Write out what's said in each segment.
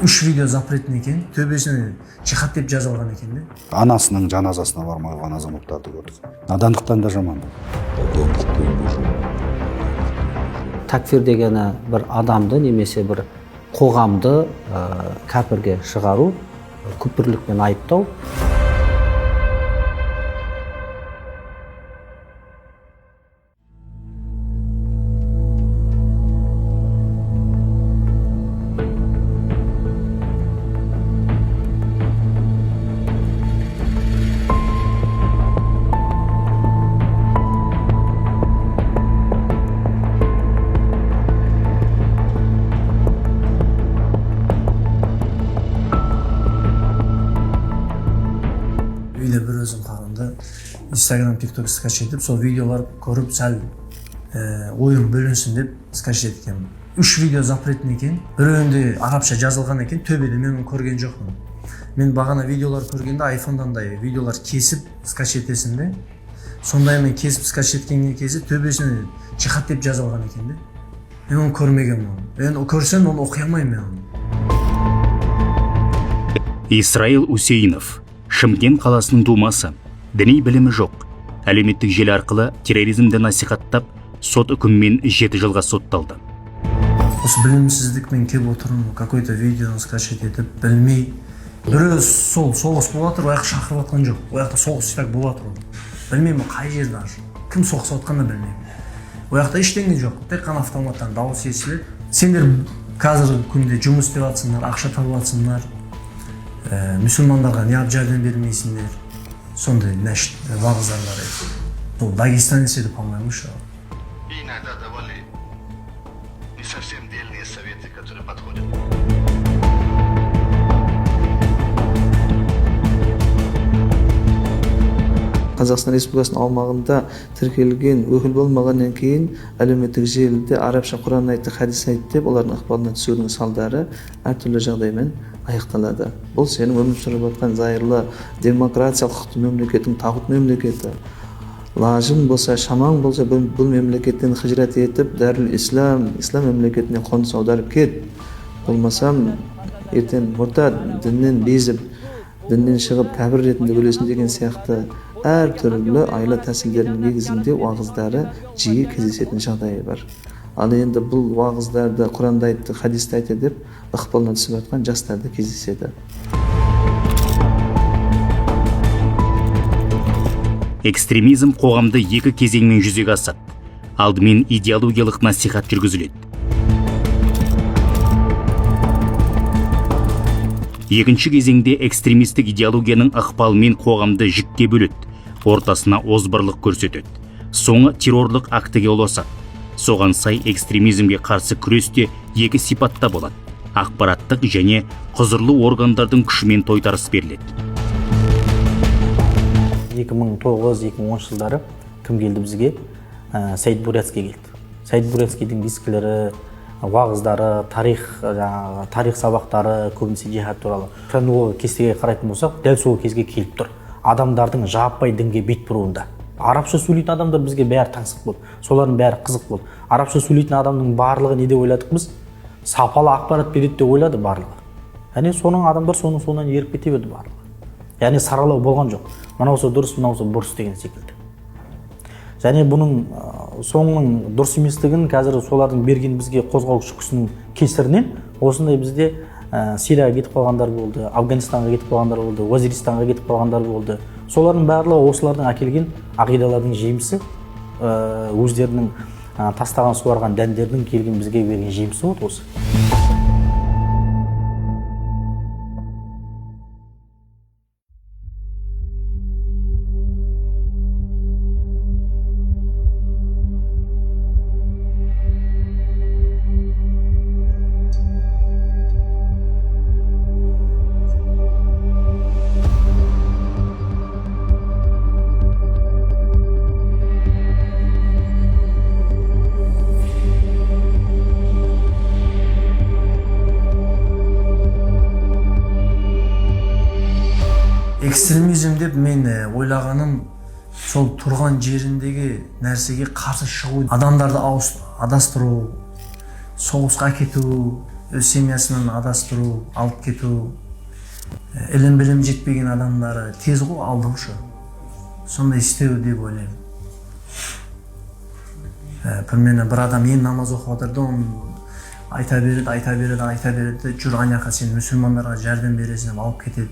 3 видео запретен екен, төбесіне жихад деп жазып алған екен де. Анасының жаназасына бармай қойған азаматтарды көрдік. Надандықтан да жаман. Такфир дегені бір адамды немесе бір қоғамды кәпірге шығару, күпірлікпен айыптау. Үйде бір өзім қалғанда Instagram, TikTok скачать етіп, сол видеолар көріп, сәл ойым бөлінсін деп скачать еткен. 3 видео запретен екен, біреуінде арабша жазылған екен, төбеде мен көрген жоқпын. Мен бағана видеолар көргенде айфондандай видеолар кесіп скачать етесің де, сондай мен кесіп скачать еткен кезде төбесіне жихад деп жазылған екен де. Мен оны көрмегенмін. Мен көрсем оны оқи алмаймын мен оны. Исраил Усейнов, Шымкент қаласының тумасы, діни білімі жоқ. Әлеуметтік желі арқылы терроризмді насихаттап, сот үкімімен 7 жылға сотталды. Осы білімсіздікмен келіп отырмын, какой-то видеоны скачать етіп, білмей. Біреу сол соғыс болып жатыр, ояқ шақырып жатқан жоқ. Ояқта соғыс так болып жатыр. Білмеймін қай жерде аж. Кім соғысып жатқанын білмеймін. Ояқта ештеңе жоқ. Тек қана автоматтан дауыс естіледі. Сендер қазіргі күнде жұмыс істеп жатсыңдар, ақша тауып жатсыңдар. Müslümandарға неғып жәрдем бермейсіңдер. Сондай нәшт вағыздар еді. Бұл Дагестанец еді, по-моему, что. Иногда давали не совсем дельные советы, которые подходят. Қазақстан Республикасының аумағында тіркелген өкіл болмағаннан кейін әлеуметтік желіде арабша Құран айтты, хадис айтты деп олардың ықпалына түсудің салдары әртүрлі жағдаймен аяқталады. Бұл сенің өмір сүріп жатқан зайырлы демократиялық құқықты мемлекеттің тағут мемлекеті. Лажың болса, шамаң болса, бұл мемлекеттен хижрат етіп, Дарул Ислам мемлекетіне қоныс аударып кет. Болмасам, ертең мұртад діннен безіп, діннен шығып кәпір ретінде өлесің деген сияқты әр түрлі айла тәсілдердің негізінде уағыздары жиі кездесетін жағдайы бар. Ал енді бұл уағыздарды Құранда айтты, хадисте айтты деп ықпалына түсіп жатқан жастарды кездеседі. Экстремизм қоғамды 2 кезеңмен жүзеге асады. Алдымен идеологиялық насихат жүргізіледі. Екінші кезеңде экстремистік идеологияның ықпалымен қоғамды жікке бөледі, ортасына озбырлық көрсетеді. Соңы террорлық актіге ұласады. Соған сай экстремизмге қарсы күресте 2 сипатта болады. Ақпараттық және құзырлы органдардың күшімен тойтарыс беріледі. 2009-2010 жылдары кім келді бізге? Саид Бурятский келді. Саид Бурятскийдің дискілері, уағыздары, тарих сабақтары көбінесе жихад туралы. Ол кестеге қарайтын болсақ, дәл сол кезге келіп тұр. Адамдардың жаппай дінге бет бұруында. Арабша сөйлейтін адамдар бізге бәрі таңсық болды. Солардың бәрі қызық болды. Арабша сөйлейтін адамның барлығы не деп ойладық біз? Сапалы ақпарат береді деп ойлады барлығы. Яғни соның адамдар соңынан еріп кете берді барлығы. Яғни саралау болған жоқ. Мынаусы дұрыс, мынаусы бұрыс деген секілді. Және бұның соңының дұрыс еместігін қазір солардың берген бізге қозғаушы күшінің кесірінен осындай бізде Сирияға кетіп қалғандар болды, Афганистанға кетіп қалғандар болды, Уазиристанға кетіп қалғандар болды. Солардың барлығы осылардың әкелген ағидалардың жемісі, өздерінің тастаған суарған дәндердің келген бізге берген жемісі болды осы. Экстремизм деп мен ойлағаным сол тұрған жеріндегі нәрсеге қарсы шығу, адамдарды адастыру, соғысқа кету, өз семьясынан адастыру, алып кету, илим билим жетпеген адамдары тез ғой алдық ушу. Сондай істеу деп ойлаймын. Примерно бір адам ен намаз оқып жатырды, оны айта береді, жүр ана жаққа сен мұсылмандарға жәрдем бересің деп алып кетеді.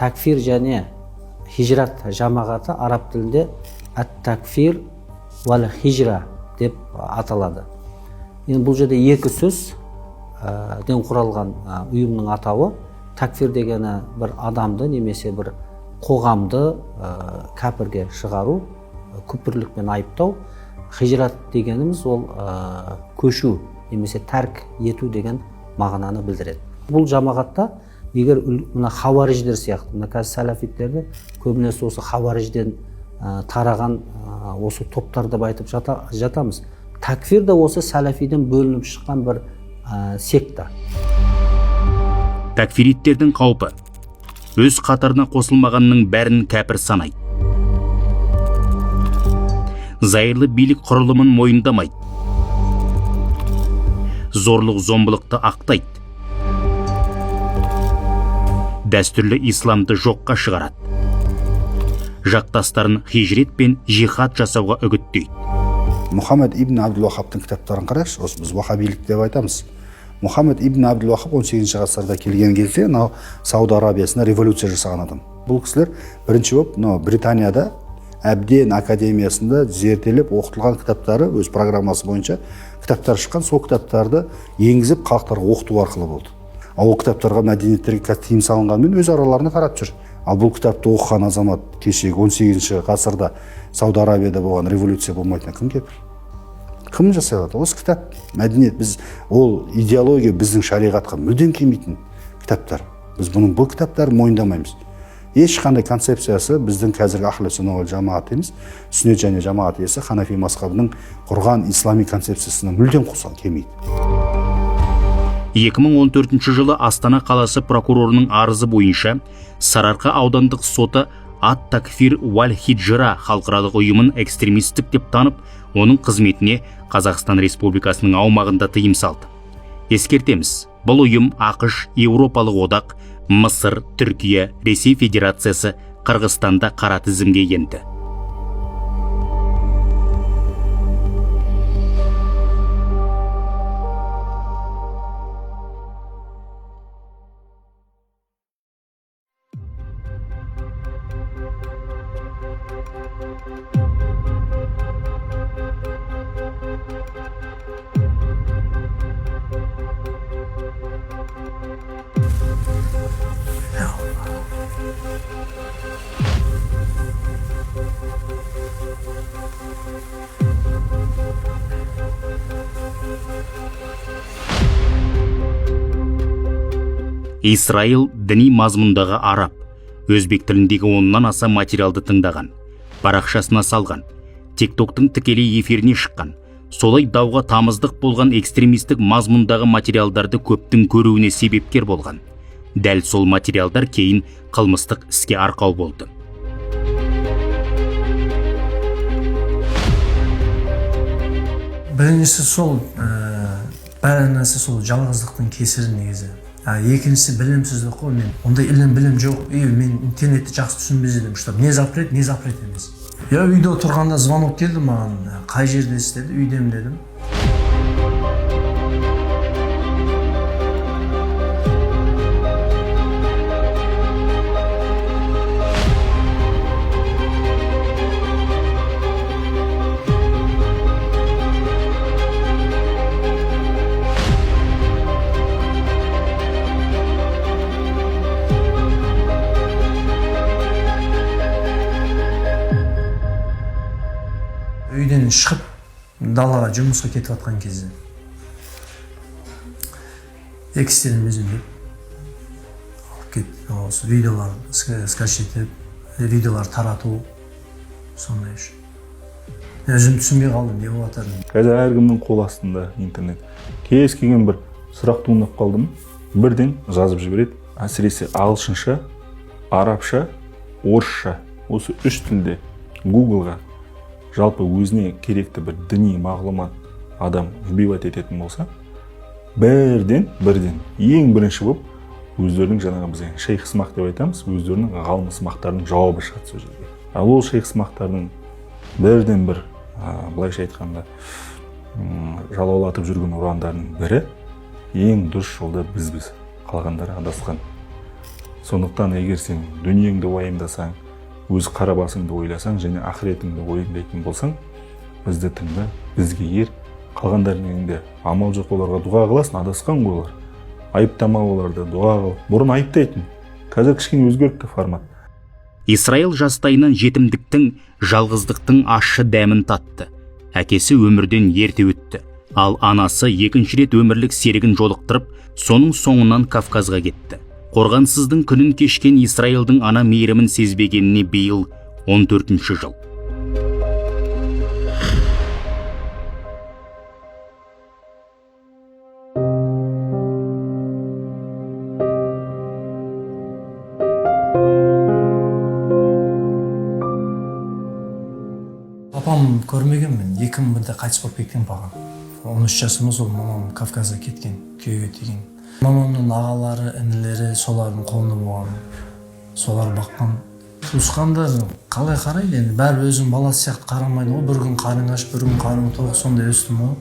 Такфир және хижрат жамағаты араб тілінде ат-такфир вал хижра деп аталады. Енді бұл жерде екі сөз ден құралған ұйымның атауы. Такфир дегені бір адамды немесе бір қоғамды кәпірге шығару, күпірлікпен айыптау. Хижрат дегеніміз ол көшу немесе тәрк ету деген мағынаны білдіреді. Бұл жамағатта егер мына хавариждер сияқты, мына қазір сәләфиттерді көбінесе осы хаварижден тараған осы топтар деп айтып жатамыз. Такфир да осы сәләфиден бөлініп шыққан бір секта. Такфириттердің қаупі өз қатарына қосылмағанның бәрін кәпір санайды. Зайырлы билік құрылымын мойындамайды. Зорлық зомбылықты ақтайды. Дәстүрлі исламды жоққа шығарады. Жақтастарын хижрет пен жихад жасауға үгіттейді. Мұхаммед ибн Абдул-Вахабтың кітаптарын қарайықшы, осы біз вахабилік деп айтамыз. Мұхаммед ибн Абдул-Вахаб 18 ғасырда келген кезде Сауд Арабиясында революция жасаған адам. Бұл кісілер бірінші болып Британияда әбден академиясында зерделеп оқытылған кітаптары өз программасы бойынша кітаптар шыққан, сол кітаптарды енгізіп халықтарға оқыту арқылы болды. Ол кітаптарға мәдениеттерге тыйым салынғанмен өз араларына таратып жүр. Ал бұл кітапты оқыған азамат кешегі 18 ғасырда Сауд Арабияда болған революция болмайтын кім кепіл? Кім жасай алады? Осы кітап мәдениет, біз ол идеология біздің шариғатқа мүлдем келмейтін кітаптар. Біз бұның бұл кітаптарын мойындамаймыз. Ешқандай концепциясы біздің қазіргі ахлі сүнна вал жамаат емес, сүннет және жамаат иесі Ханафи мазхабының құрған ислами концепциясына мүлдем қоса келмейді. 2014 жылы Астана қаласы прокурорының арызы бойынша Сарыарқа аудандық соты ат-такфир вал хиджра халықаралық ұйымын экстремистік деп танып, оның қызметіне Қазақстан Республикасының аумағында тыйым салды. Ескертеміз, бұл ұйым ақш, Еуропалық одақ, Мысыр, Түркия, Ресей Федерациясы, Қырғызстанда қара тізімге енді. Исраил діни мазмұндағы араб, өзбек тіліндегі 10-нан аса материалды тыңдаған, парақшасына салған, тиктоктың тікелей эфиріне шыққан, солай дауға тамыздық болған экстремистік мазмұндағы материалдарды көптің көруіне себепкер болған. Дәл сол материалдар кейін қылмыстық іске арқау болды. Біріншісі сол, бәрі нәрсе сол жалғыздықтың кесірі негізі. Екіншісі білімсіздік қой, мен ондай білім жоқ, мен интернетті жақсы түсінбей едім, что не запрет емес. Я үйде отырғанда звонок келді маған, қай жердесіз деді, үйдемін дедім. Үйден шығып далаға жұмысқа кетіп жатқан кезде экстремизм деп алып кетті. Осы видеолар скачетіп, видеолар тарату, сондай үшін. Өзім түсінбей қалдым, не болып жатырмын. Қазір әркімнің қол астында интернет. Кез келген бір сұрақ туындап қалдым, бірден жазып жібереді. Әсіресе ағылшынша арабша, орысша, осы үш тілде Google-ға жалпы өзіне керекті бір діни мағлұмат адам вбивать ететін болса, бірден ең бірінші болып өздерінің жаңағы біз шейх сымақ деп айтамыз, өздерінің ғалым сымақтарының жауабы шығады сол жерге. Ал ол шейх сымақтардың бірден бір, былайша айтқанда, жалаулатып жүрген ұрандарының бірі ең дұрыс жолда бізбіз, қалғандары адасқан. Сондықтан егер сен дүниеңді уайымдасаң, өз қара басыңды ойласаң және ақыретіңді ойындайтын болсаң, бізді тыңда, бізге ер, қалғандарының енді амал жоқ, оларға дұға қыласың, адасқан ғой олар. Айыптама оларды, дұға қыл. Бұрын айыптайтын. Қазір кішкене өзгеріпті формат. Исраил жастайынан жетімдіктің, жалғыздықтың ащы дәмін татты. Әкесі өмірден ерте өтті. Ал анасы екінші рет өмірлік серігін жолықтырып, соның соңынан Кавказға кетті. Қорғансыздың күнін кешкен Исраилдың ана мейірімін сезбегеніне биыл 14-ші жыл. Апам көрмеген мен, 2000-де қайтыс болып кеткен паған. 13 жасымыз, ол мамам Кавказға кеткен, күйеуге тиген. Мамамның ағалары, інілері солардың қолында болған, солар баққан. Туысқанда қалай қарайды, енді бәрі өзінің баласы сияқты қарамайды ғой, бір күн қарың аш, бір күн қарың тоқ, сондай өстім ғой.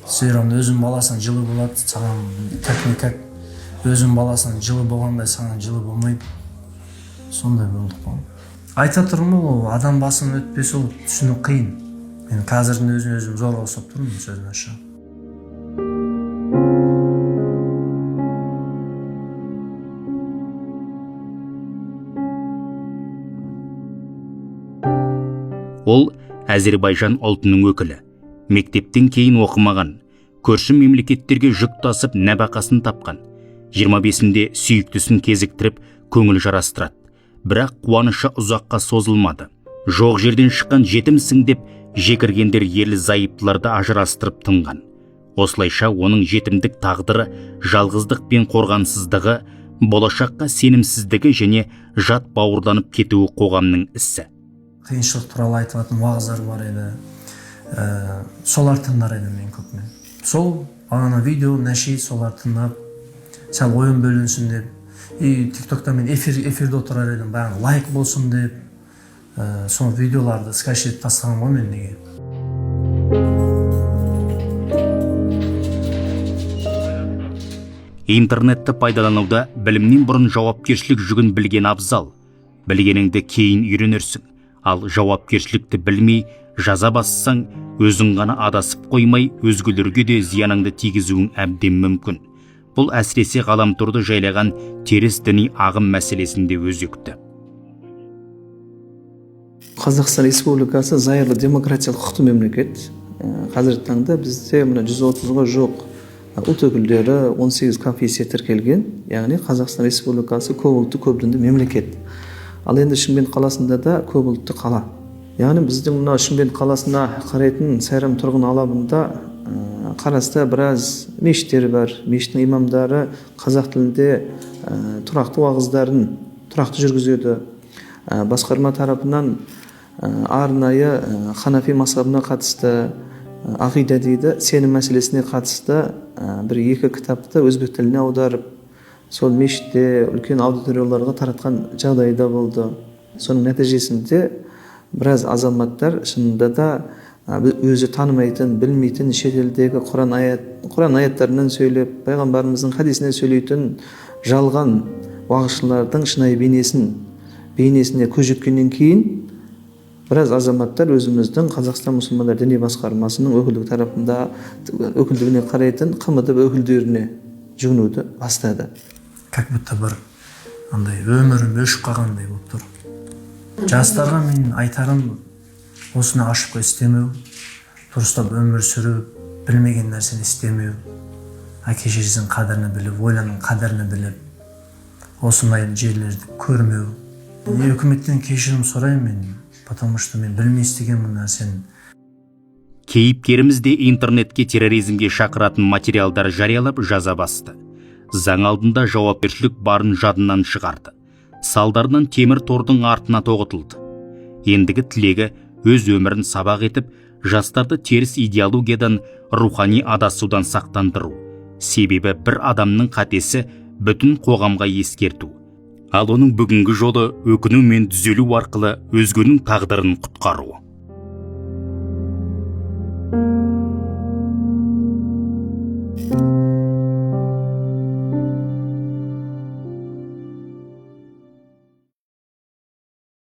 Сөйрамда өзің баласынан жылы болады, саған как-никак, өзің баласынан жылы болғандай саған жылы болмайды. Сондай болдық қой. Айта тұрмын ғой, адам басын өтпесе ол түсіну қиын. Мен қазірдің өзім зорға ұстап тұрмын сөзін аша. Ол Әзербайжан ұлтының өкілі. Мектептен кейін оқымаған, көрші мемлекеттерге жүк тасып нәбақасын тапқан. 25-інде сүйіктісін кезіктіріп, көңіл жарастырады. Бірақ қуанышы ұзаққа созылмады. Жоқ жерден шыққан жетімсің деп, жекіргендер ерлі зайыптыларды ажырастырып тынған. Осылайша оның жетімдік тағдыры, жалғыздық пен қорғансыздығы, болашаққа сенімсіздігі және жат бауырданып кетуі қоғамның ісі. Қиыншылық туралы айтылатын уағыздар бар еді. Солар тыңдар еді мен көпмен. Сол ана видео, нәшид солар тыңдап, сәл ойын бөлінсін деп, тиктокта мен эфирде отырар едім, бәрін лайк болсын деп, сол видеоларды скачать етіп тастаған ғой мен неге. Интернетті пайдалануда білімнен бұрын жауапкершілік жүгін білген абзал. Білгеніңді кейін үйренерсің. Ал жауапкершілікті білмей, жаза бассаң, өзің ғана адасып қоймай, өзгелерге де зияныңды тигізуің әбден мүмкін. Бұл әсіресе ғаламторды жайлаған теріс діни ағым мәселесінде өзекті. Қазақстан Республикасы зайырлы демократиялық құқықты мемлекет. Қазіргі таңда бізде 130-ға жоқ ұлт өкілдері, 18 конфессия тіркелген, яғни Қазақстан Республикасы көп ұлтты көп дінді мемлекет. Ал енді Шымкент қаласында да көп ұлтты қала. Яғни біздің мына Шымкент қаласына қарайтын Сайрам тұрғын алабында қарасты біраз мешіттері бар. Мешіттің имамдары қазақ тілінде тұрақты уағыздарын тұрақты жүргізеді. Басқарма тарапынан арнайы Ханафи мазхабына қатысты, ақида дейді, сенім мәселесіне қатысты бір-екі кітапты өзбек тіліне аударып, сол мешітте үлкен аудиторияларға таратқан жағдайда болды. Соның нәтижесінде біраз азаматтар шынында да өзі танымайтын, білмейтін шетелдегі Құран аяттарынан сөйлеп, пайғамбарымыздың хадисінен сөйлейтін жалған уағызшылардың шынайы бейнесіне көз жеткеннен кейін біраз азаматтар өзіміздің Қазақстан мұсылмандар діни басқармасының өкілдігіне қарайтын КМД өкілдеріне жүгінуді бастады. Как будто бір андай өмірім өшіп қалғандай болып тұр. Жастарға мен айтарым, осыны ашып істемеу, дұрыстап өмір сүру, білмеген нәрсені істемеу, әке шешесінің қадірін біліп, ойланың қадірін біліп, осындай жерлерді көрмеу. Үкіметтен кешірім сұраймын мен, потому что мен білмей істегенмін нәрсені. Кейіпкеріміз де интернетке терроризмге шақыратын материалдар жариялап жаза басты. Заң алдында жауапкершілік барын жадынан шығарды. салдарынан темір тордың артына тоғытылды. Ендігі тілегі өз өмірін сабақ етіп, жастарды теріс идеологиядан, рухани адасудан сақтандыру. Себебі бір адамның қатесі бүтін қоғамға ескерту. Ал оның бүгінгі жолы өкіну мен түзелу арқылы өзгенің тағдырын құтқару.